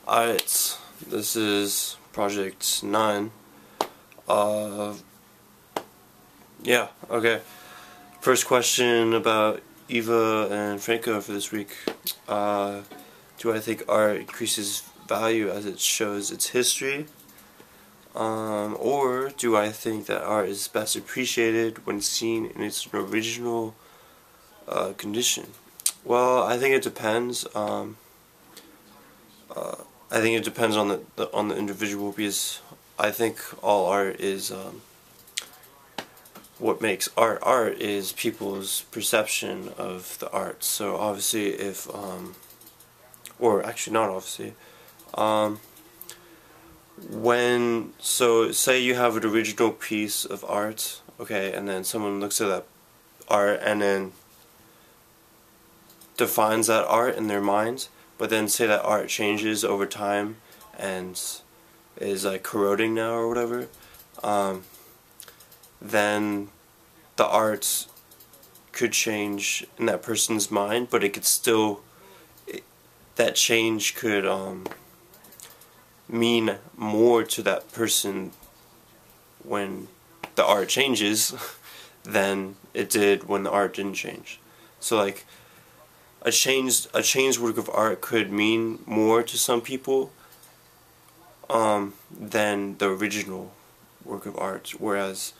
Alright, this is Project 9. Yeah, okay. First question about Eva and Franco for this week. Do I think art increases value as it shows its history? Or do I think that art is best appreciated when seen in its original condition? Well, I think it depends. I think it depends on the individual, because I think all art is what makes art art is people's perception of the art. So obviously, if or actually not obviously, say you have an original piece of art, okay, and then someone looks at that art and then defines that art in their mind, but then say that art changes over time and is like corroding now or whatever, then the art could change in that person's mind, but it could still, that change could mean more to that person when the art changes than it did when the art didn't change. So like a changed work of art could mean more to some people than the original work of art, whereas,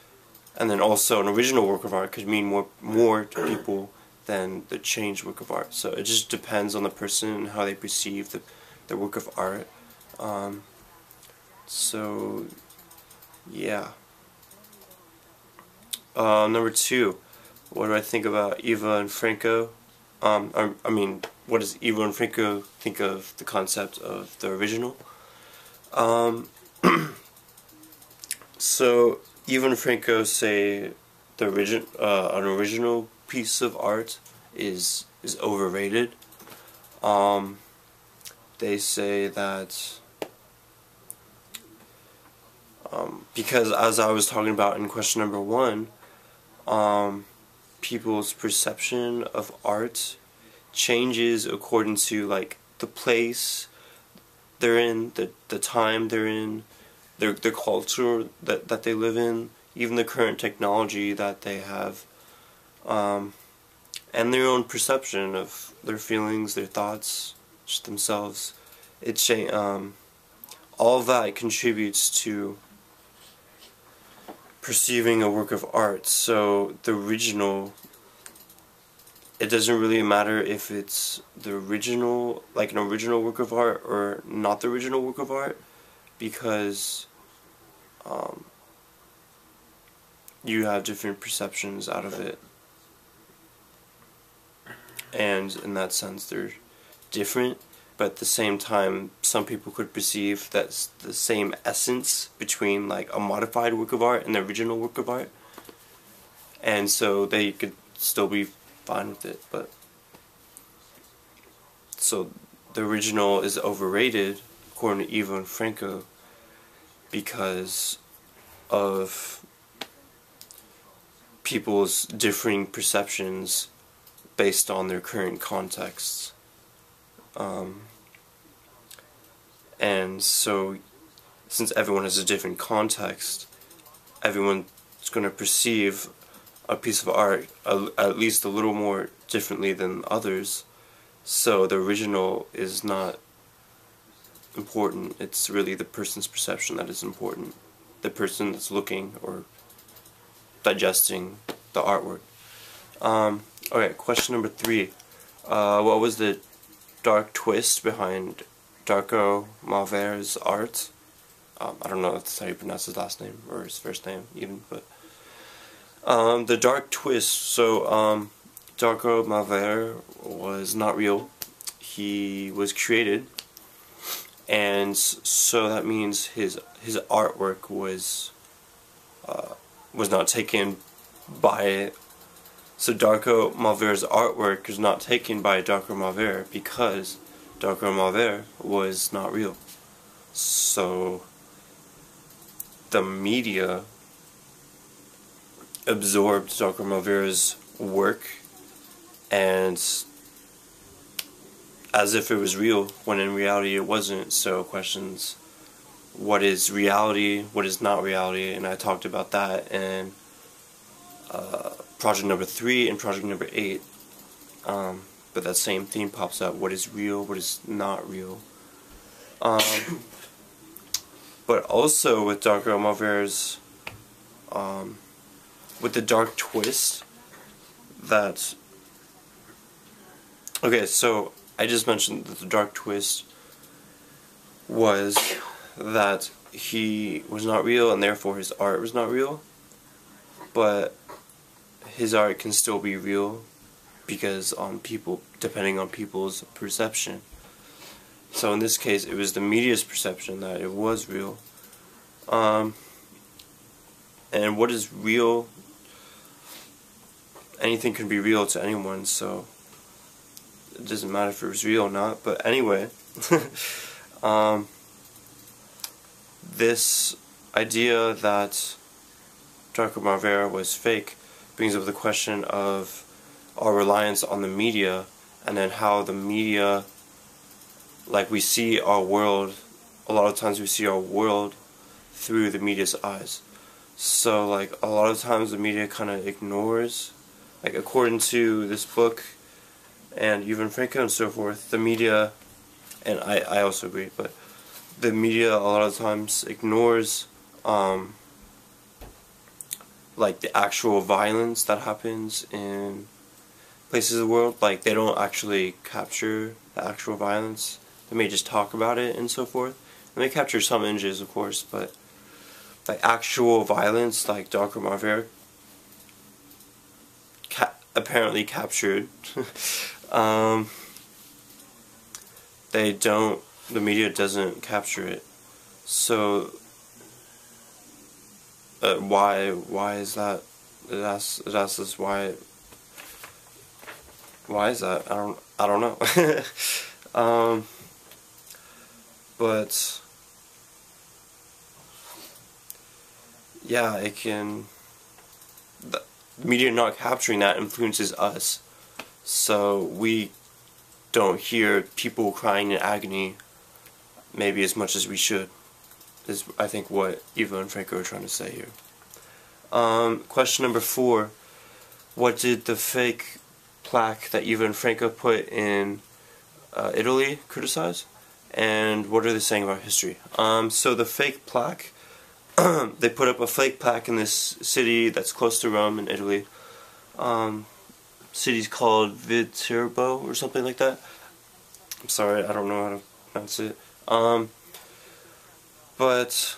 and then also an original work of art could mean more to people than the changed work of art. So it just depends on the person and how they perceive the work of art. So yeah. Number 2, what do I think about Eva and Franco? I mean, what does Eva and Franco think of the concept of the original? So Eva and Franco say an original piece of art is overrated. They say that because, as I was talking about in question number 1, people's perception of art changes according to like the place they're in, the time they're in, their culture that they live in, even the current technology that they have, and their own perception of their feelings, their thoughts, just themselves. All of that contributes to perceiving a work of art. So the original, it doesn't really matter if it's the original, like an original work of art, or not the original work of art, because you have different perceptions out of it, and in that sense they're different, but at the same time some people could perceive that's the same essence between like a modified work of art and the original work of art, and so they could still be fine with it. But so the original is overrated according to Eva and Franco because of people's differing perceptions based on their current contexts. And so, since everyone has a different context, everyone's going to perceive a piece of art at least a little more differently than others. So the original is not important. It's really the person's perception that is important. The person that's looking or digesting the artwork. Okay, question number 3. What was the dark twist behind Darko Malvere's art? I don't know if that's how you pronounce his last name, or his first name even, but the dark twist. So Darko Malvere was not real. He was created, and so that means his artwork was not taken by. So Darko Malvere's artwork is not taken by Darko Malvere because Darko Malvere was not real. So the media absorbed Darko Malvere's work, and as if it was real, when in reality it wasn't. So questions, what is reality, what is not reality, and I talked about that in project number 3 and project number 8. But that same theme pops up, what is real, what is not real. But also with Darko Malvere's, with the dark twist, that, okay, so I just mentioned that the dark twist was that he was not real and therefore his art was not real, but his art can still be real because depending on people's perception. So in this case, it was the media's perception that it was real. And what is real? Anything can be real to anyone, so it doesn't matter if it was real or not. But anyway, this idea that Darko Malvere was fake brings up the question of our reliance on the media, and then how the media, like, we see our world, a lot of times we see our world through the media's eyes. So, like, a lot of times the media kind of ignores, like, according to this book and Ivan Franko and so forth, the media, and I also agree, but the media a lot of times ignores like the actual violence that happens in places of the world. Like, they don't actually capture the actual violence. They may just talk about it and so forth. And they capture some images, of course, but like actual violence, like Darko Malvere apparently captured, the media doesn't capture it. So why is that? It asks us why is that? I don't know. But yeah, it can, the media not capturing that influences us, so we don't hear people crying in agony maybe as much as we should, is I think what Ivo and Franko are trying to say here. Question number 4, what did the fake plaque that Ivo and Franko put in Italy criticize? And what are they saying about history? So the fake plaque, they put up a fake plaque in this city that's close to Rome in Italy. City's called Viterbo or something like that. I'm sorry, I don't know how to pronounce it. But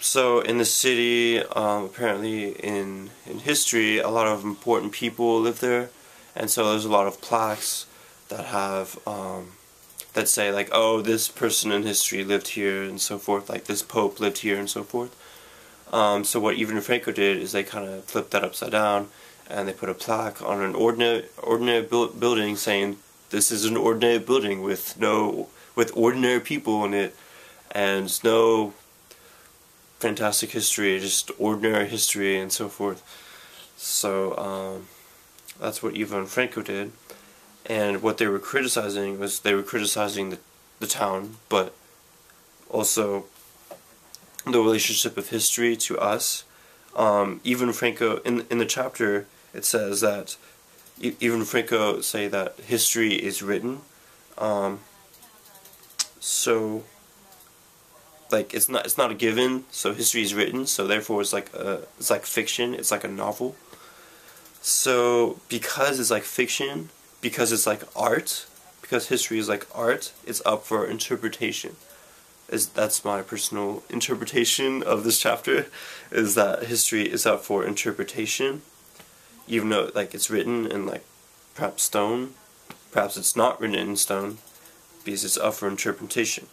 so in the city, apparently in history, a lot of important people live there, and so there's a lot of plaques that have that say, like, oh, this person in history lived here and so forth, like this pope lived here and so forth. So what Ivan Franko did is they kind of flipped that upside down, and they put a plaque on an ordinary building saying, this is an ordinary building with ordinary people in it, and no fantastic history, just ordinary history and so forth. So that's what Ivan Franko did. And what they were criticizing was, they were criticizing the town, but also the relationship of history to us. Ivan Franko, in the chapter, it says that Ivan Franko say that history is written. So, like, it's not a given. So history is written. So therefore, it's like fiction. It's like a novel. So because it's like fiction, because it's like art, because history is like art, it's up for interpretation. That's my personal interpretation of this chapter, is that history is up for interpretation, even though, like, it's written in, like, perhaps stone, perhaps it's not written in stone, because it's up for interpretation.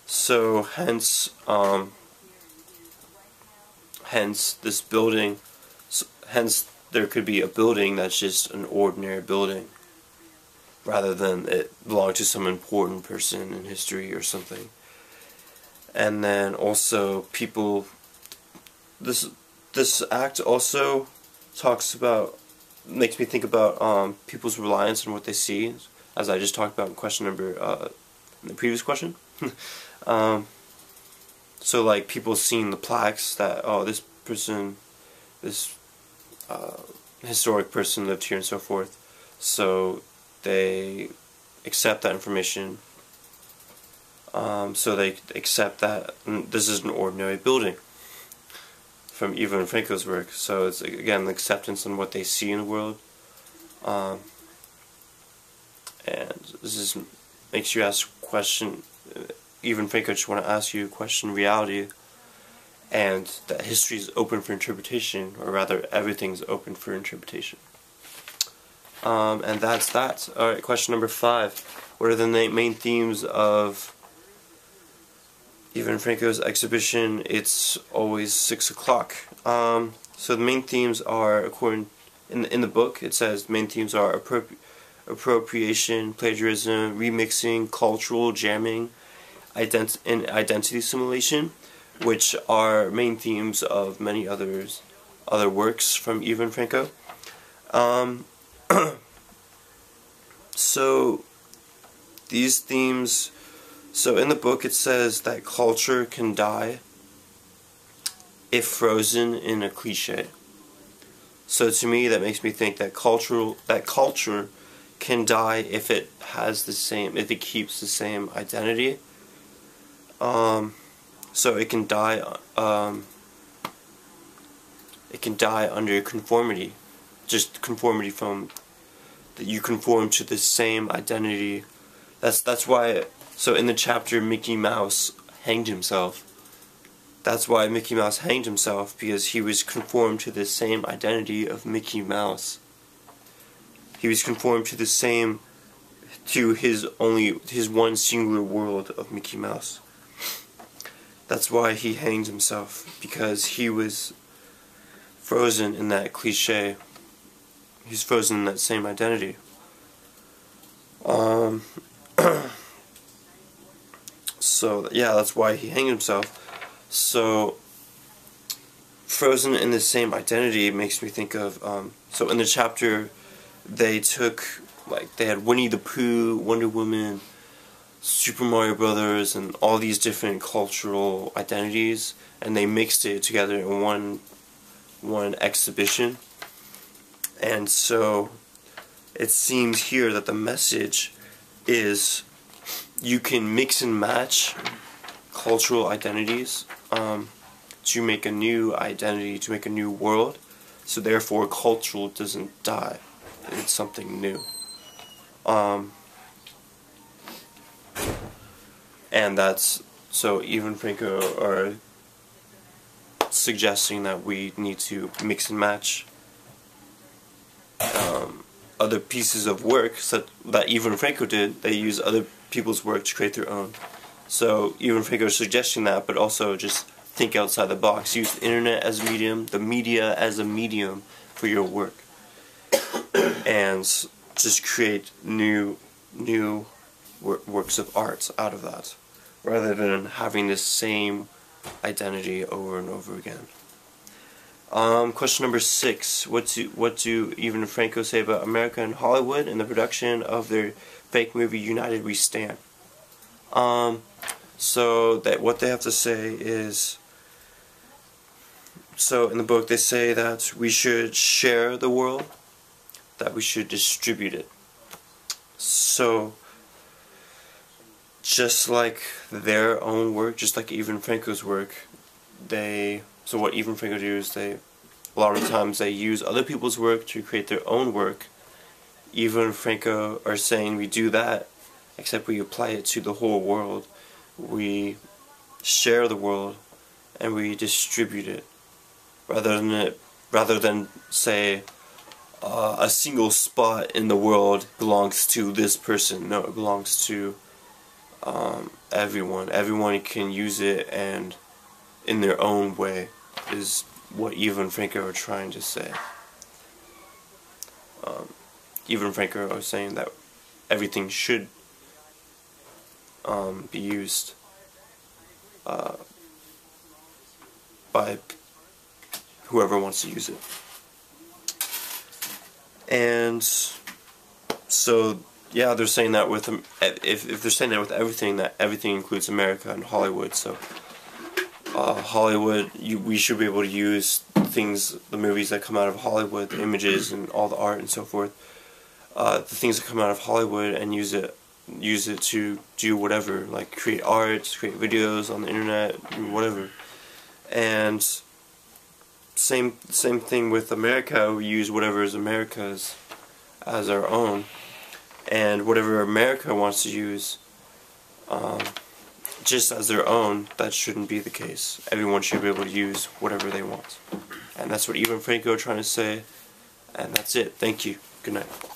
So hence this building, hence there could be a building that's just an ordinary building, rather than it belong to some important person in history or something. And then also people, this act also talks about makes me think about people's reliance on what they see, as I just talked about in question number in the previous question. So like people seeing the plaques that, oh, this person, this historic person lived here and so forth, so they accept that information. So they accept that this is an ordinary building from Ivan Franko's work. So it's, again, the acceptance on what they see in the world. And this is, makes you ask question. Ivan Franko just want to ask you, question reality, and that history is open for interpretation, or rather, everything's open for interpretation. And that's that. Alright, question number 5. What are the main themes of Ivan Franko's exhibition? It's always 6 o'clock. So the main themes are, according in the book, it says the main themes are appropriation, plagiarism, remixing, cultural jamming, and identity simulation, which are main themes of many other works from Ivan Franko. So these themes, so in the book it says that culture can die if frozen in a cliche. So to me that makes me think that culture can die if it keeps the same identity. So it can die under conformity, just conformity from that you conform to the same identity. That's why. So in the chapter Mickey Mouse hanged himself. That's why Mickey Mouse hanged himself, because he was conformed to the same identity of Mickey Mouse. He was conformed to his one singular world of Mickey Mouse. That's why he hanged himself, because he was frozen in that cliche. He's frozen in that same identity. So yeah, that's why he hanged himself. So frozen in the same identity makes me think of so in the chapter they had Winnie the Pooh, Wonder Woman, Super Mario Brothers, and all these different cultural identities, and they mixed it together in one exhibition. And so it seems here that the message is you can mix and match cultural identities to make a new identity, to make a new world. So therefore cultural doesn't die. It's something new. And that's, so Ivan Franko are suggesting that we need to mix and match other pieces of work that Ivan Franko did. They use other people's work to create their own. So Ivan Franko is suggesting that, but also just think outside the box. Use the internet as a medium, the media as a medium for your work, and just create new works of art out of that, rather than having the same identity over and over again. Question number 6. What do Ivan Franko say about America and Hollywood and the production of their fake movie United We Stand? So that what they have to say is, so in the book they say that we should share the world, that we should distribute it. So just like their own work, just like Ivan Franko's work, so what Ivan Franko do is a lot of times they use other people's work to create their own work. Ivan Franko are saying we do that, except we apply it to the whole world. We share the world and we distribute it, rather than say a single spot in the world belongs to this person. No, it belongs to everyone. Everyone can use it, and in their own way, is what Ivan Franko are trying to say. Ivan Franko are saying that everything should be used by whoever wants to use it. And so yeah, they're saying that with if they're saying that with everything, that everything includes America and Hollywood. So Hollywood, we should be able to use the movies that come out of Hollywood, the images and all the art and so forth, the things that come out of Hollywood, and use it to do whatever, like create art, create videos on the internet, whatever. And same thing with America. We use whatever is America's as our own, and whatever America wants to use just as their own, that shouldn't be the case. Everyone should be able to use whatever they want. And that's what Ivan Franko trying to say. And that's it. Thank you. Good night.